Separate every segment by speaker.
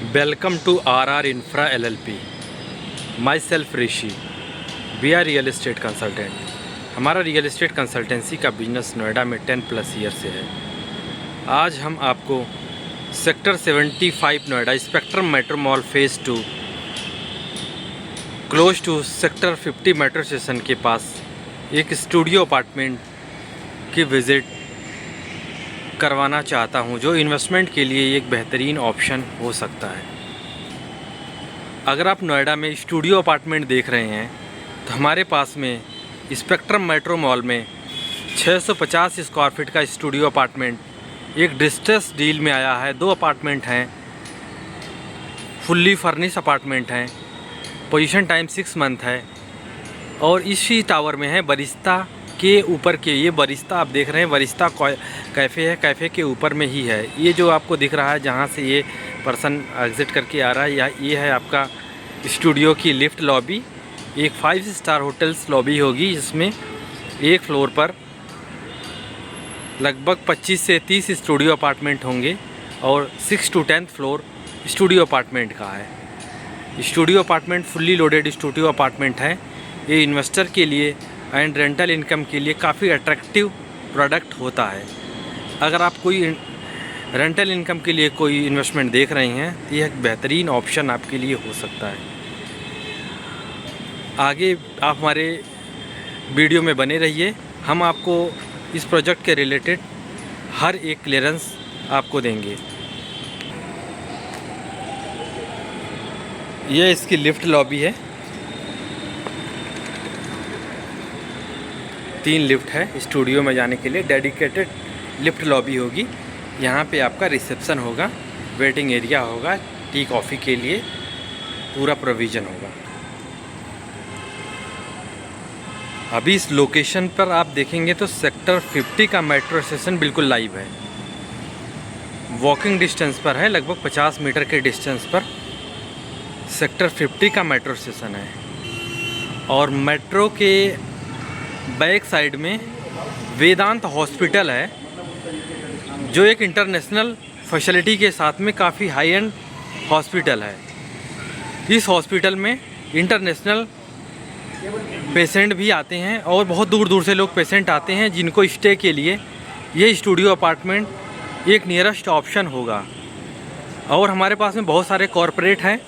Speaker 1: Welcome to RR Infra LLP। Myself Rishi, we are real estate consultant. हमारा real estate consultancy का business Noida में 10+ year से है। आज हम आपको sector 75 Noida Spectrum Metro mall phase 2 close to sector 50 metro station के पास एक स्टूडियो अपार्टमेंट की विज़िट करवाना चाहता हूं, जो इन्वेस्टमेंट के लिए एक बेहतरीन ऑप्शन हो सकता है। अगर आप नोएडा में स्टूडियो अपार्टमेंट देख रहे हैं तो हमारे पास में स्पेक्ट्रम मेट्रो मॉल में 650 स्क्वायर फीट का स्टूडियो अपार्टमेंट एक डिस्ट्रेस डील में आया है। 2 अपार्टमेंट हैं, फुल्ली फर्निश अपार्टमेंट हैं, पोजीशन टाइम 6 मंथ है और इसी टावर में है बरिस्ता के ऊपर के। ये बरिस्ता आप देख रहे हैं, बरिस्ता कैफ़े है, कैफ़े के ऊपर में ही है। ये जो आपको दिख रहा है जहाँ से ये पर्सन एग्ज़िट करके आ रहा है, ये है आपका स्टूडियो की लिफ्ट लॉबी। एक 5 स्टार होटल्स लॉबी होगी, जिसमें एक फ्लोर पर लगभग 25 से 30 स्टूडियो अपार्टमेंट होंगे और 6 to 10th floor studio apartment का है। Studio apartment fully loaded studio apartment है। ये इन्वेस्टर के लिए एंड रेंटल इनकम के लिए काफ़ी अट्रैक्टिव प्रोडक्ट होता है। अगर आप कोई रेंटल इनकम के लिए कोई इन्वेस्टमेंट देख रहे हैं तो यह एक बेहतरीन ऑप्शन आपके लिए हो सकता है। आगे आप हमारे वीडियो में बने रहिए, हम आपको इस प्रोजेक्ट के रिलेटेड हर एक क्लियरेंस आपको देंगे। यह इसकी लिफ्ट लॉबी है, 3 लिफ्ट है स्टूडियो में जाने के लिए। डेडिकेटेड लिफ्ट लॉबी होगी। यहाँ पे आपका रिसेप्शन होगा, वेटिंग एरिया होगा, टी कॉफ़ी के लिए पूरा प्रोविज़न होगा। अभी इस लोकेशन पर आप देखेंगे तो सेक्टर 50 का मेट्रो स्टेशन बिल्कुल लाइव है। वॉकिंग डिस्टेंस पर है, लगभग 50 मीटर के डिस्टेंस पर सेक्टर 50 का मेट्रो स्टेशन है। और मेट्रो के बैक साइड में वेदांत हॉस्पिटल है, जो एक इंटरनेशनल फैसिलिटी के साथ में काफ़ी हाई एंड हॉस्पिटल है। इस हॉस्पिटल में इंटरनेशनल पेशेंट भी आते हैं और बहुत दूर दूर से लोग पेशेंट आते हैं, जिनको स्टे के लिए ये स्टूडियो अपार्टमेंट एक नियरेस्ट ऑप्शन होगा। और हमारे पास में बहुत सारे कॉरपोरेट हैं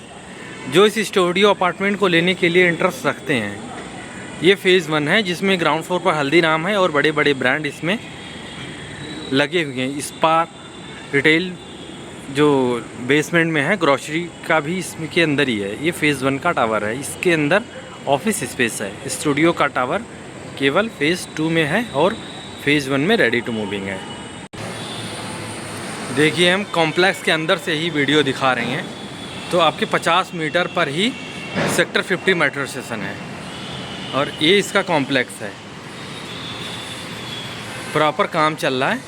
Speaker 1: जो इस स्टूडियो अपार्टमेंट को लेने के लिए इंटरेस्ट रखते हैं। ये फेज़ 1 है, जिसमें ग्राउंड फ्लोर पर हल्दीराम है और बड़े बड़े ब्रांड इसमें लगे हुए हैं। स्पा, रिटेल जो बेसमेंट में है, ग्रॉसरी का भी इसमें के अंदर ही है। ये फेज़ 1 का टावर है, इसके अंदर ऑफिस स्पेस है। स्टूडियो का टावर केवल फेज़ 2 में है और फेज़ 1 में रेडी टू मूविंग है। देखिए, हम कॉम्प्लेक्स के अंदर से ही वीडियो दिखा रहे हैं। तो आपके 50 मीटर पर ही सेक्टर 50 मेट्रो स्टेशन है और ये इसका कॉम्प्लेक्स है। प्रॉपर काम चल रहा है।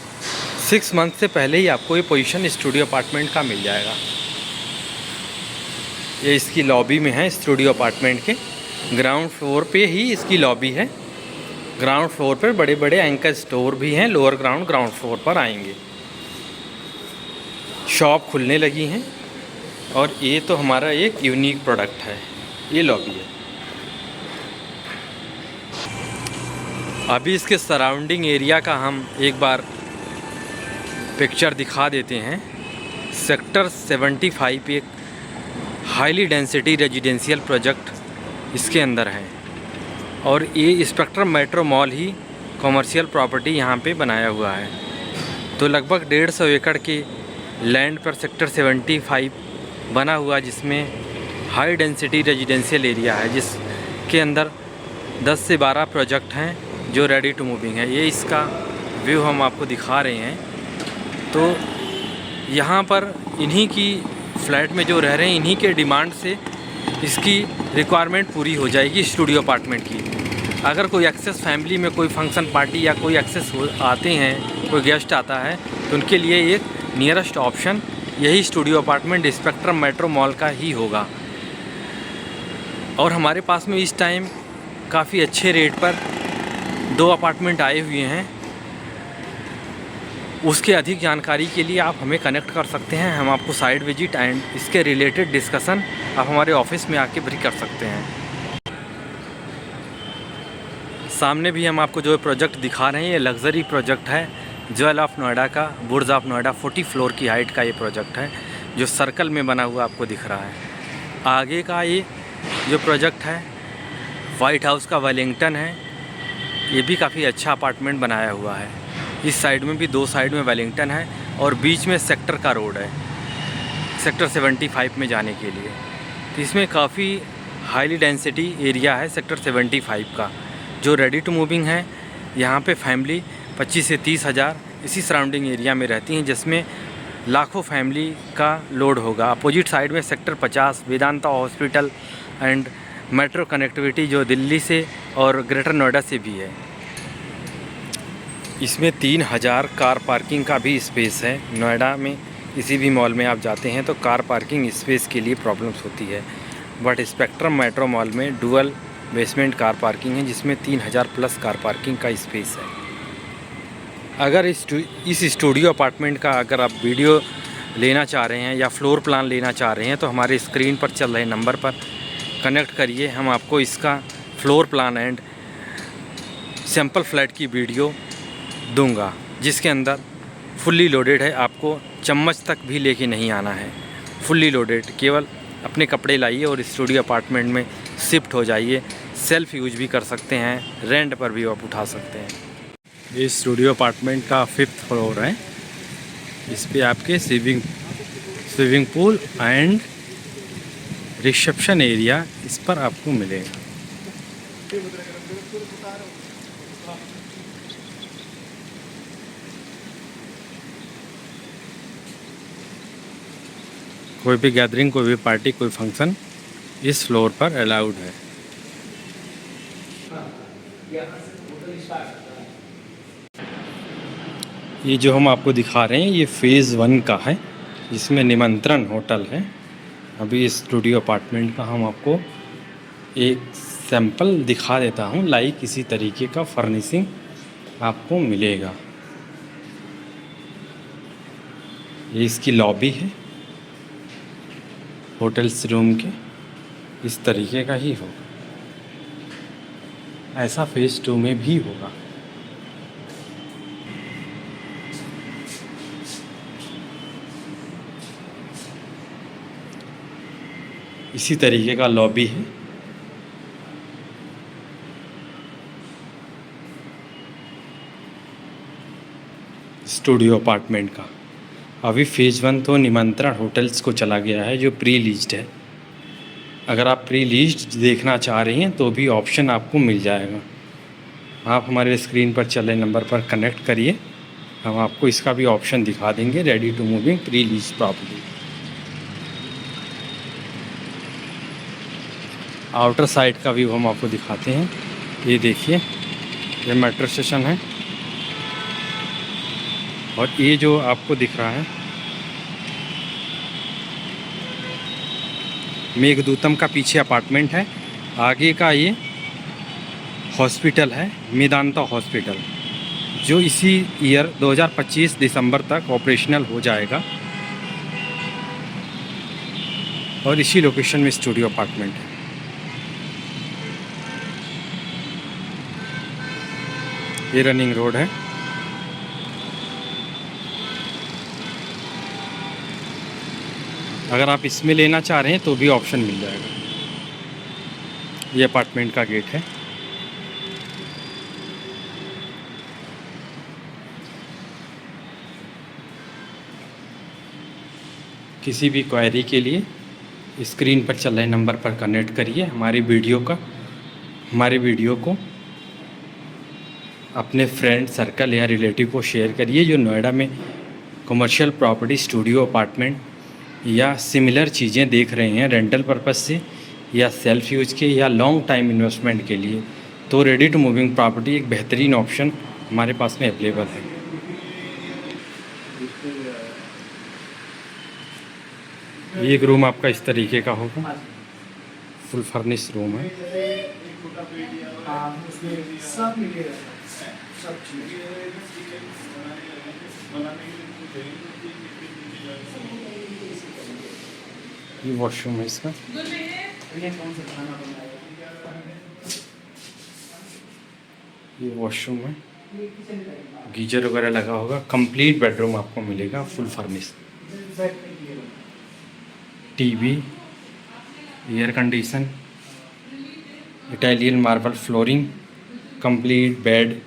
Speaker 1: 6 मंथ से पहले ही आपको ये पोजीशन स्टूडियो अपार्टमेंट का मिल जाएगा। ये इसकी लॉबी में है। स्टूडियो अपार्टमेंट के ग्राउंड फ्लोर पे ही इसकी लॉबी है। ग्राउंड फ्लोर पर बड़े बड़े एंकर स्टोर भी हैं। लोअर ग्राउंड फ्लोर पर आएंगे, शॉप खुलने लगी हैं। और ये तो हमारा एक यूनिक प्रोडक्ट है। ये लॉबी है। अभी इसके सराउंडिंग एरिया का हम एक बार पिक्चर दिखा देते हैं। सेक्टर 75 एक हाईली डेंसिटी रेजिडेंशियल प्रोजेक्ट इसके अंदर है और ये स्पेक्ट्रम मेट्रो मॉल ही कॉमर्शियल प्रॉपर्टी यहाँ पे बनाया हुआ है। तो लगभग 150 एकड़ के लैंड पर सेक्टर 75 बना हुआ, जिसमें हाई डेंसिटी रेजिडेंशियल एरिया है, जिसके अंदर 10 से 12 प्रोजेक्ट हैं जो रेडी टू मूविंग है। ये इसका व्यू हम आपको दिखा रहे हैं। तो यहाँ पर इन्हीं की फ्लैट में जो रह रहे हैं, इन्हीं के डिमांड से इसकी रिक्वायरमेंट पूरी हो जाएगी स्टूडियो अपार्टमेंट की। अगर कोई एक्सेस फैमिली में कोई फंक्शन पार्टी या कोई एक्सेस आते हैं, कोई गेस्ट आता है, तो उनके लिए एक नियरेस्ट ऑप्शन यही studio apartment spectrum Metro mall का ही होगा। और हमारे पास में इस टाइम काफ़ी अच्छे रेट पर 2 अपार्टमेंट आए हुए हैं। उसके अधिक जानकारी के लिए आप हमें कनेक्ट कर सकते हैं। हम आपको साइट विजिट एंड इसके रिलेटेड डिस्कशन आप हमारे ऑफिस में आके भी कर सकते हैं। सामने भी हम आपको जो प्रोजेक्ट दिखा रहे हैं ये लग्जरी प्रोजेक्ट है ज्वेल ऑफ नोएडा का, बुर्ज ऑफ नोएडा 40 फ्लोर की हाइट का ये प्रोजेक्ट है जो सर्कल में बना हुआ आपको दिख रहा है। आगे का ये जो प्रोजेक्ट है वाइट हाउस का वेलिंगटन है, ये भी काफ़ी अच्छा अपार्टमेंट बनाया हुआ है। इस साइड में भी 2 साइड में वेलिंगटन है और बीच में सेक्टर का रोड है सेक्टर 75 में जाने के लिए। तो इसमें काफ़ी हाईली डेंसिटी एरिया है सेक्टर 75 का जो रेडी टू मूविंग है। यहाँ पे फैमिली 25 से 30 हज़ार इसी सराउंडिंग एरिया में रहती हैं, जिसमें लाखों फैमिली का लोड होगा। अपोजिट साइड में sector 50 Vedanta hospital and metro connectivity जो दिल्ली से और ग्रेटर नोएडा से भी है। इसमें 3000 कार पार्किंग का भी स्पेस है। नोएडा में किसी भी मॉल में आप जाते हैं तो कार पार्किंग स्पेस के लिए प्रॉब्लम्स होती है, बट स्पेक्ट्रम मेट्रो मॉल में डुअल बेसमेंट कार पार्किंग है जिसमें 3000 प्लस कार पार्किंग का स्पेस है। अगर इस स्टूडियो अपार्टमेंट का अगर आप वीडियो लेना चाह रहे हैं या फ्लोर प्लान लेना चाह रहे हैं तो हमारे स्क्रीन पर चल रहे नंबर पर कनेक्ट करिए। हम आपको इसका floor plan and sample flat की वीडियो दूंगा जिसके अंदर फुल्ली लोडेड है। आपको चम्मच तक भी लेके नहीं आना है, फुल्ली लोडेड। केवल अपने कपड़े लाइए और स्टूडियो अपार्टमेंट में शिफ्ट हो जाइए। सेल्फ यूज भी कर सकते हैं, रेंट पर भी आप उठा सकते हैं। ये स्टूडियो अपार्टमेंट का 5th फ्लोर है। इस पे आपके swimming pool and reception area इस पर आपको मिलेगा। कोई भी गैदरिंग, कोई भी पार्टी, कोई फंक्शन इस फ्लोर पर अलाउड है। ये जो हम आपको दिखा रहे हैं ये फ़ेज़ 1 का है, जिसमें निमंत्रण होटल है। अभी इस स्टूडियो अपार्टमेंट का हम आपको एक सैंपल दिखा देता हूँ। लाइक इसी तरीके का फर्निशिंग आपको मिलेगा। ये इसकी लॉबी है होटल्स रूम के, इस तरीके का ही होगा। ऐसा फ़ेज़ 2 में भी होगा। इसी तरीके का लॉबी है। स्टूडियो अपार्टमेंट का अभी फ़ेज़ 1 तो निमंत्रण होटल्स को चला गया है जो प्री लीज्ड है। अगर आप प्री लीज्ड देखना चाह रही हैं तो भी ऑप्शन आपको मिल जाएगा। आप हमारे स्क्रीन पर चले नंबर पर कनेक्ट करिए, हम आपको इसका भी ऑप्शन दिखा देंगे। Ready to moving pre leased property. Outer side का व्यू हम आपको दिखाते हैं। ये देखिए, ये मेट्रो स्टेशन है और ये जो आपको दिख रहा है मेघदूतम का पीछे अपार्टमेंट है। आगे का ये हॉस्पिटल है मेदांता हॉस्पिटल, जो इसी ईयर 2025 दिसंबर तक ऑपरेशनल हो जाएगा और इसी लोकेशन में स्टूडियो अपार्टमेंट है। ये रनिंग रोड है। अगर आप इसमें लेना चाह रहे हैं तो भी ऑप्शन मिल जाएगा। ये अपार्टमेंट का गेट है। किसी भी क्वेरी के लिए स्क्रीन पर चल रहे नंबर पर कनेक्ट करिए। हमारी वीडियो को अपने फ्रेंड सर्कल या रिलेटिव को शेयर करिए जो नोएडा में कमर्शियल प्रॉपर्टी, स्टूडियो अपार्टमेंट या सिमिलर चीज़ें देख रहे हैं रेंटल पर्पस से या सेल्फ यूज़ के या लॉन्ग टाइम इन्वेस्टमेंट के लिए, तो रेडी टू मूविंग प्रॉपर्टी एक बेहतरीन ऑप्शन हमारे पास में अवेलेबल है। ये एक रूम आपका इस तरीके का होगा, फुल फर्निश रूम है। ये वॉशरूम है इसका। ये वॉशरूम है, गीजर वगैरह लगा होगा। कंप्लीट बेडरूम आपको मिलेगा, full furnish. TV, air condition, Italian marble flooring, complete bed,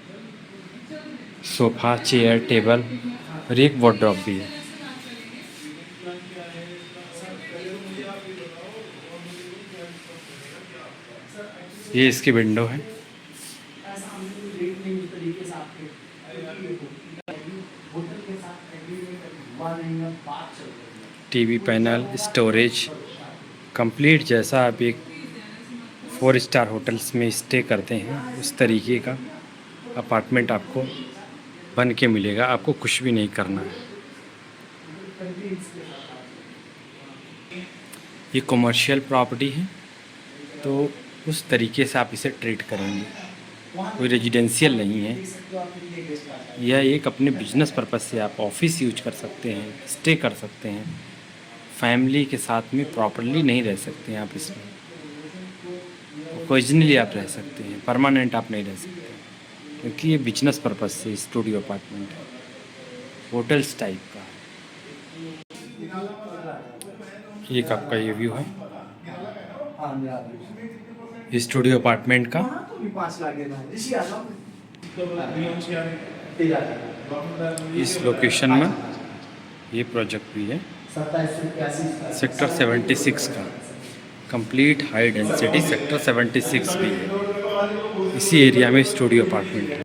Speaker 1: sofa, chair, table और एक वार्डरोब भी है। ये इसकी विंडो है। टीवी पैनल, स्टोरेज, कंप्लीट जैसा आप एक 4 स्टार होटल्स में स्टे करते हैं उस तरीके का अपार्टमेंट आपको बन के मिलेगा। आपको कुछ भी नहीं करना है। ये कमर्शियल प्रॉपर्टी है तो उस तरीके से आप इसे ट्रीट करेंगे। कोई रेजिडेंशियल नहीं है। यह एक अपने बिजनेस पर्पस से आप ऑफिस यूज कर सकते हैं, स्टे कर सकते हैं। फैमिली के साथ में प्रॉपर्ली नहीं रह सकते हैं आप इसमें। ओकेजनली आप रह सकते हैं, परमानेंट आप नहीं रह सकते, क्योंकि ये बिजनेस पर्पस से स्टूडियो अपार्टमेंट है, होटल्स टाइप का। एक आपका ये व्यू है स्टूडियो अपार्टमेंट का। इस लोकेशन में ये प्रोजेक्ट भी है सेक्टर 76 का। कंप्लीट हाई डेंसिटी सेक्टर 76 भी है। इसी एरिया में स्टूडियो अपार्टमेंट है।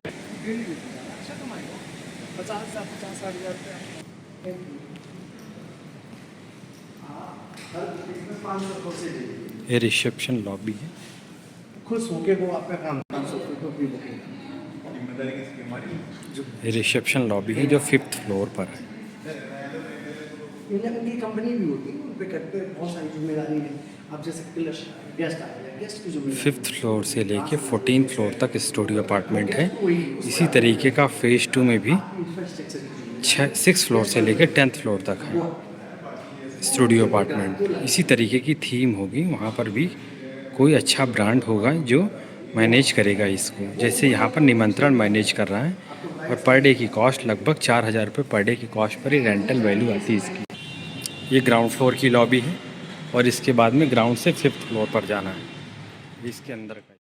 Speaker 1: ये रिसेप्शन लॉबी है।
Speaker 2: खुश होके वो आपका काम
Speaker 1: ये रिसेप्शन लॉबी है जो 5th फ्लोर पर है।
Speaker 2: उनकी कंपनी भी होती है, उन पे करते बहुत सारी जिम्मेदारी है। आप जैसे गेस्ट आ गए, गेस्ट की जिम्मेदारी
Speaker 1: 5th फ्लोर से लेके 14th फ्लोर तक स्टूडियो अपार्टमेंट है। इसी तरीके का फेज़ 2 में भी 6 फ्लोर से लेके 10th फ्लोर तक है स्टूडियो अपार्टमेंट। इसी तरीके की थीम होगी। वहाँ पर भी कोई अच्छा ब्रांड होगा जो मैनेज करेगा इसको। जैसे यहाँ पर निमंत्रण मैनेज कर रहा है और पर डे की कॉस्ट लगभग 4000 रुपये पर डे की कॉस्ट पर ही रेंटल वैल्यू आती है इसकी। ये ग्राउंड फ्लोर की लॉबी है और इसके बाद में ग्राउंड से 5th फ्लोर पर जाना है। इसके अंदर का